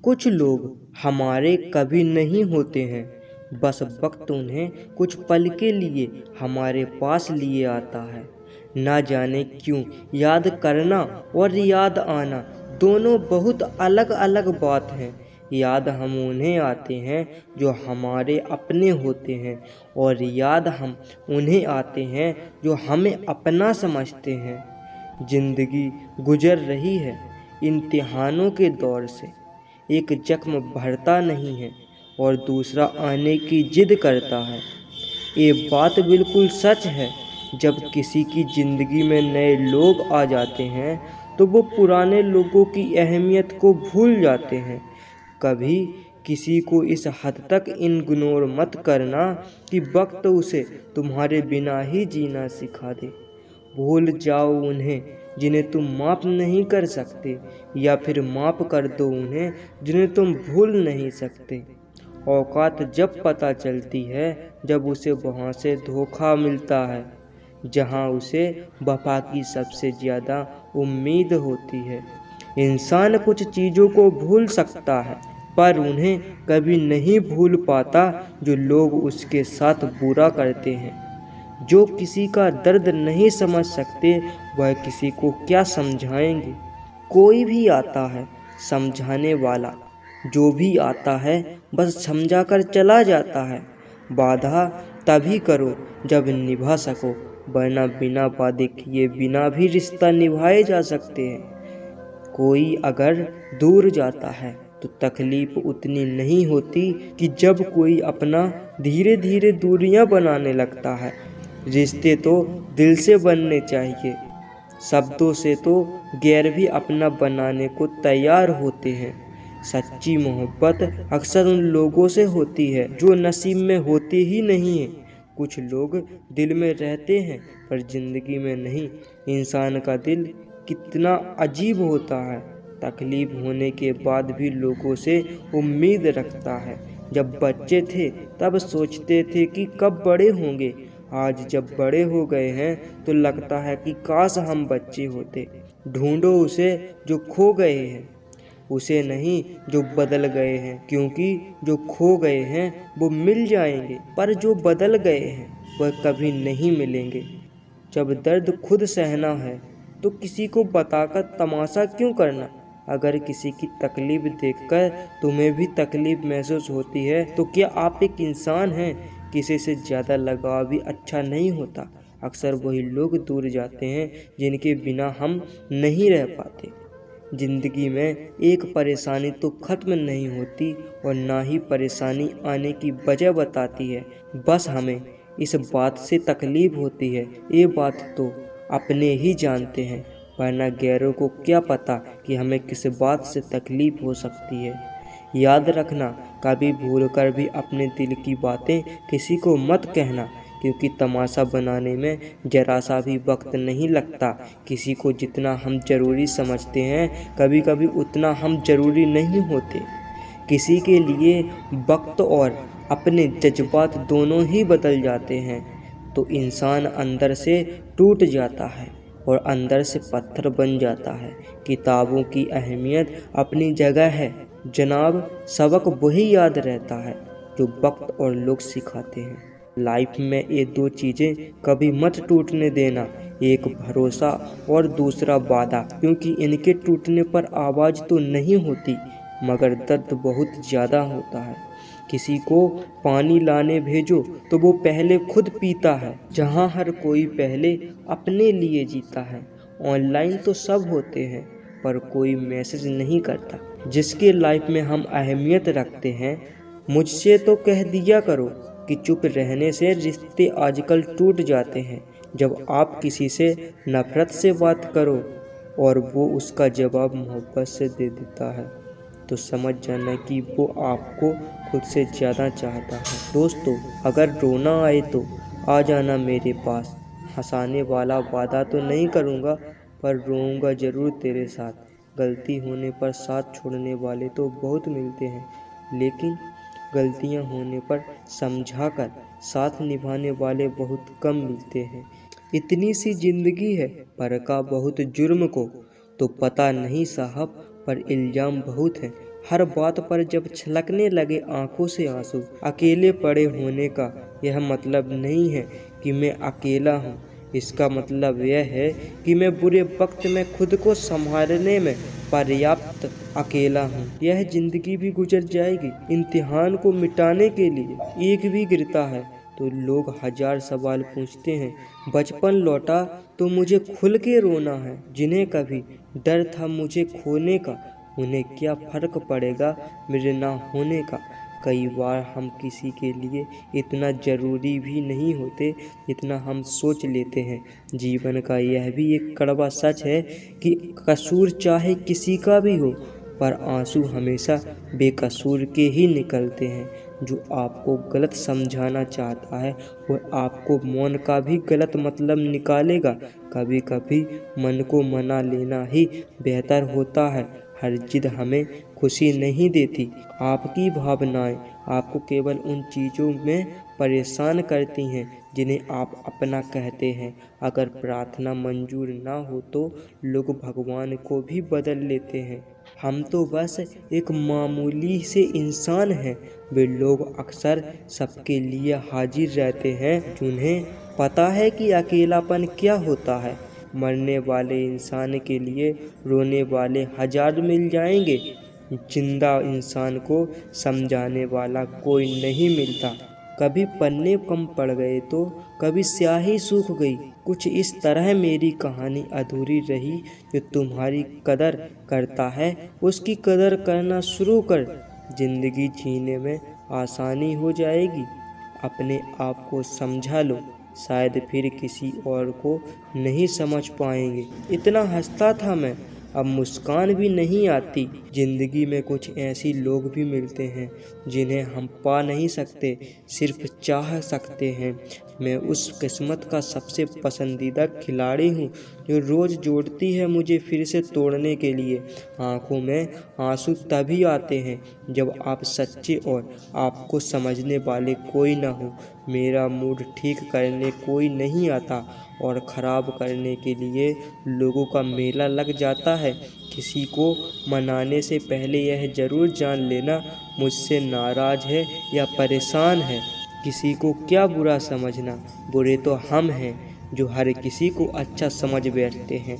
कुछ लोग हमारे कभी नहीं होते हैं, बस वक्त उन्हें कुछ पल के लिए हमारे पास लिए आता है। ना जाने क्यों याद करना और याद आना दोनों बहुत अलग अलग बात हैं। याद हम उन्हें आते हैं जो हमारे अपने होते हैं, और याद हम उन्हें आते हैं जो हमें अपना समझते हैं। जिंदगी गुजर रही है इम्तिहानों के दौर से। एक जख्म भरता नहीं है और दूसरा आने की जिद करता है। ये बात बिल्कुल सच है। जब किसी की ज़िंदगी में नए लोग आ जाते हैं तो वो पुराने लोगों की अहमियत को भूल जाते हैं। कभी किसी को इस हद तक इग्नोर मत करना कि वक्त उसे तुम्हारे बिना ही जीना सिखा दे। भूल जाओ उन्हें जिन्हें तुम माफ़ नहीं कर सकते, या फिर माफ़ कर दो उन्हें जिन्हें तुम भूल नहीं सकते। औकात जब पता चलती है जब उसे वहाँ से धोखा मिलता है जहाँ उसे वफा की सबसे ज़्यादा उम्मीद होती है। इंसान कुछ चीज़ों को भूल सकता है, पर उन्हें कभी नहीं भूल पाता जो लोग उसके साथ बुरा करते हैं। जो किसी का दर्द नहीं समझ सकते वह किसी को क्या समझाएंगे। कोई भी आता है समझाने वाला, जो भी आता है बस समझा कर चला जाता है। वादा तभी करो जब निभा सको, वरना बिना वादे किए बिना भी रिश्ता निभाए जा सकते हैं। कोई अगर दूर जाता है तो तकलीफ उतनी नहीं होती कि जब कोई अपना धीरे धीरे दूरियां बनाने लगता है। रिश्ते तो दिल से बनने चाहिए, शब्दों से तो गैर भी अपना बनाने को तैयार होते हैं। सच्ची मोहब्बत अक्सर उन लोगों से होती है जो नसीब में होते ही नहीं हैं। कुछ लोग दिल में रहते हैं पर जिंदगी में नहीं। इंसान का दिल कितना अजीब होता है, तकलीफ होने के बाद भी लोगों से उम्मीद रखता है। जब बच्चे थे तब सोचते थे कि कब बड़े होंगे, आज जब बड़े हो गए हैं तो लगता है कि काश हम बच्चे होते। ढूंढो उसे जो खो गए हैं, उसे नहीं जो बदल गए हैं, क्योंकि जो खो गए हैं वो मिल जाएंगे, पर जो बदल गए हैं वह कभी नहीं मिलेंगे। जब दर्द खुद सहना है तो किसी को बताकर तमाशा क्यों करना। अगर किसी की तकलीफ देखकर तुम्हें भी तकलीफ महसूस होती है तो क्या आप एक इंसान हैं। किसी से ज़्यादा लगाव भी अच्छा नहीं होता। अक्सर वही लोग दूर जाते हैं जिनके बिना हम नहीं रह पाते। जिंदगी में एक परेशानी तो खत्म नहीं होती और ना ही परेशानी आने की वजह बताती है। बस हमें इस बात से तकलीफ होती है, ये बात तो अपने ही जानते हैं, वरना गैरों को क्या पता कि हमें किस बात से तकलीफ हो सकती है। याद रखना, कभी भूलकर भी अपने दिल की बातें किसी को मत कहना, क्योंकि तमाशा बनाने में जरा सा भी वक्त नहीं लगता। किसी को जितना हम ज़रूरी समझते हैं कभी कभी उतना हम ज़रूरी नहीं होते। किसी के लिए वक्त और अपने जज्बात दोनों ही बदल जाते हैं तो इंसान अंदर से टूट जाता है और अंदर से पत्थर बन जाता है। किताबों की अहमियत अपनी जगह है जनाब, सबक वही याद रहता है जो वक्त और लोग सिखाते हैं। लाइफ में ये दो चीज़ें कभी मत टूटने देना, एक भरोसा और दूसरा वादा, क्योंकि इनके टूटने पर आवाज़ तो नहीं होती मगर दर्द बहुत ज़्यादा होता है। किसी को पानी लाने भेजो तो वो पहले खुद पीता है, जहाँ हर कोई पहले अपने लिए जीता है। ऑनलाइन तो सब होते हैं पर कोई मैसेज नहीं करता जिसके लाइफ में हम अहमियत रखते हैं। मुझसे तो कह दिया करो कि चुप रहने से रिश्ते आजकल टूट जाते हैं। जब आप किसी से नफरत से बात करो और वो उसका जवाब मोहब्बत से दे देता है तो समझ जाना कि वो आपको खुद से ज़्यादा चाहता है। दोस्तों, अगर रोना आए तो आ जाना मेरे पास। हंसाने वाला वादा तो नहीं करूँगा पर रोऊंगा ज़रूर तेरे साथ। गलती होने पर साथ छोड़ने वाले तो बहुत मिलते हैं, लेकिन गलतियां होने पर समझाकर साथ निभाने वाले बहुत कम मिलते हैं। इतनी सी जिंदगी है, पर का बहुत जुर्म को तो पता नहीं साहब, पर इल्ज़ाम बहुत है। हर बात पर जब छलकने लगे आंखों से आंसू। अकेले पड़े होने का यह मतलब नहीं है कि मैं अकेला हूँ, इसका मतलब यह है कि मैं बुरे वक्त में खुद को संभालने में पर्याप्त अकेला हूँ। यह जिंदगी भी गुजर जाएगी। इम्तिहान को मिटाने के लिए एक भी गिरता है तो लोग हजार सवाल पूछते हैं। बचपन लौटा तो मुझे खुल के रोना है। जिन्हें कभी डर था मुझे खोने का, उन्हें क्या फर्क पड़ेगा मेरे ना होने का। कई बार हम किसी के लिए इतना ज़रूरी भी नहीं होते जितना हम सोच लेते हैं। जीवन का यह भी एक कड़वा सच है कि कसूर चाहे किसी का भी हो, पर आंसू हमेशा बेकसूर के ही निकलते हैं। जो आपको गलत समझाना चाहता है वो आपको मौन का भी गलत मतलब निकालेगा। कभी कभी मन को मना लेना ही बेहतर होता है। हर जिद हमें खुशी नहीं देती। आपकी भावनाएं आपको केवल उन चीज़ों में परेशान करती हैं जिन्हें आप अपना कहते हैं। अगर प्रार्थना मंजूर ना हो तो लोग भगवान को भी बदल लेते हैं। हम तो बस एक मामूली से इंसान हैं। वे लोग अक्सर सबके लिए हाजिर रहते हैं जिन्हें पता है कि अकेलापन क्या होता है। मरने वाले इंसान के लिए रोने वाले हजार मिल जाएंगे। जिंदा इंसान को समझाने वाला कोई नहीं मिलता। कभी पन्ने कम पड़ गए तो कभी स्याही सूख गई। कुछ इस तरह मेरी कहानी अधूरी रही। जो तुम्हारी कदर करता है उसकी कदर करना शुरू कर। जिंदगी जीने में आसानी हो जाएगी। अपने आप को समझा लो, शायद फिर किसी और को नहीं समझ पाएंगे। इतना हंसता था मैं, अब मुस्कान भी नहीं आती। जिंदगी में कुछ ऐसी लोग भी मिलते हैं जिन्हें हम पा नहीं सकते, सिर्फ चाह सकते हैं। मैं उस किस्मत का सबसे पसंदीदा खिलाड़ी हूँ जो रोज़ जोड़ती है मुझे फिर से तोड़ने के लिए। आंखों में आंसू तभी आते हैं जब आप सच्चे और आपको समझने वाले कोई ना हो। मेरा मूड ठीक करने कोई नहीं आता और ख़राब करने के लिए लोगों का मेला लग जाता है। किसी को मनाने से पहले यह ज़रूर जान लेना मुझसे नाराज़ है या परेशान है। किसी को क्या बुरा समझना, बुरे तो हम हैं जो हर किसी को अच्छा समझ बैठते हैं।